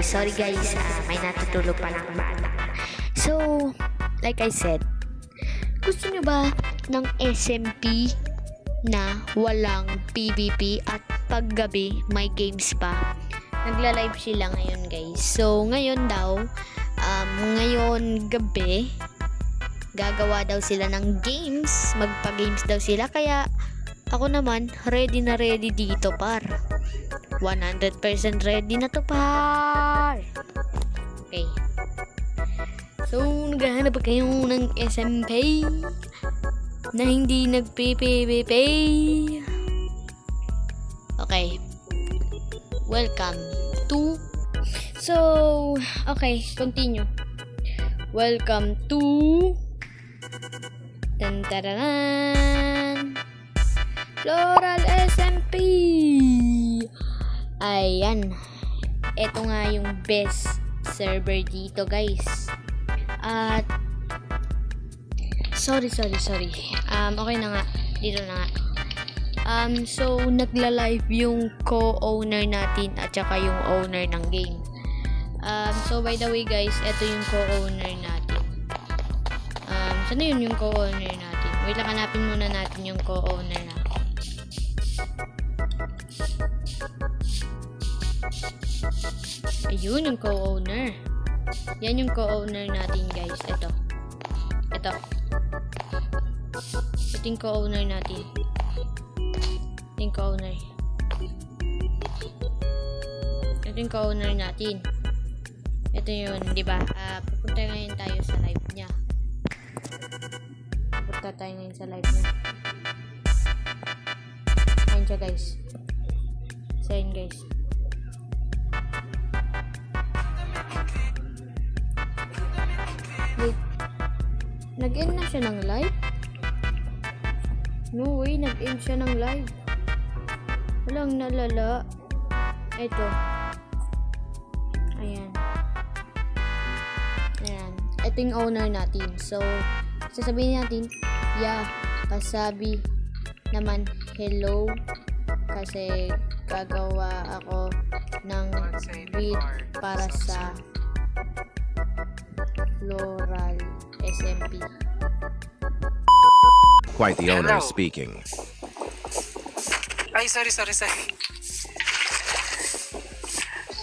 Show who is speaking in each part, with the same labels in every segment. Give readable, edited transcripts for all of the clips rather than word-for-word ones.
Speaker 1: Sorry guys, may natutulog pa ng bata. So, like I said, gusto nyo ba ng SMP na walang PvP at paggabi may games pa? Nagla-live sila ngayon guys. So, ngayon daw, ngayon gabi, gagawa daw sila ng games. Magpa-games daw sila. Kaya, ako naman, ready na ready dito par. 100% ready na to par. Okay. So, naghahanap ba kayo ng SMP na hindi nag-PPP? Okay. Welcome to... So, okay, continue. Welcome to... Tantararan! Floral SMP! Ayan. Ito nga yung best server dito, guys. At sorry. Okay na nga. Dito na nga. So nagla-live yung co-owner natin at saka yung owner ng game. So by the way, guys, ito yung co-owner natin. Saan yun yung co-owner natin? Wait lang, hanapin muna natin yung co-owner natin. Ayun yung co-owner. Yan yung co-owner natin, guys. Ito yung co-owner natin. Ito yung co-owner. Ito yung co-owner natin. Ito yun, di ba? Pupunta ngayon tayo sa live niya. Ayun siya, guys. So, yun, guys. Wait. Nag-end na siya ng live? No way, nag-end siya ng live. Walang nalala. Ito. Ayan. Ito yung owner natin. So, sasabihin natin, yeah, kasabi naman, hello. Kasi, gagawa ako ng read para sa Floral SMP.
Speaker 2: Quite the owner speaking.
Speaker 3: Ay, sorry.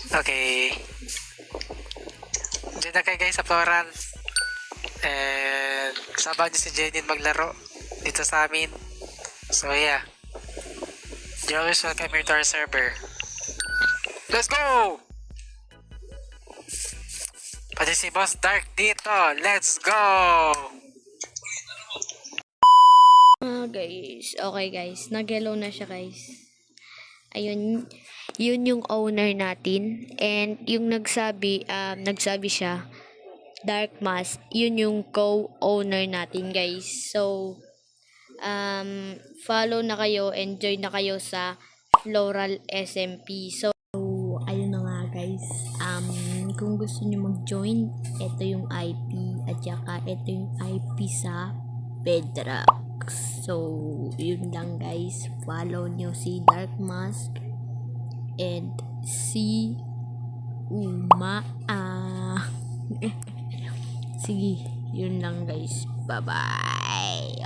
Speaker 3: Okay. Diyan na kayo guys sa Floral. And kasama niyo si Jenin maglaro dito sa amin. So yeah. You're always welcome here to our server. Let's go! Pati si Boss Dark dito. Let's go!
Speaker 1: Guys. Okay, guys. Nag-hello na siya, guys. Ayun. Yun yung owner natin. And yung nagsabi siya, Dark Mask, yun yung co-owner natin, guys. So, follow na kayo, enjoy na kayo sa Floral SMP. So, ayun na nga, guys. Kung gusto nyo mag-join, ito yung IP at saka ito yung IP sa Bedrock. So, yun lang, guys. Follow nyo si Dark Mask and si Uma. Sige, yun lang, guys. Bye-bye.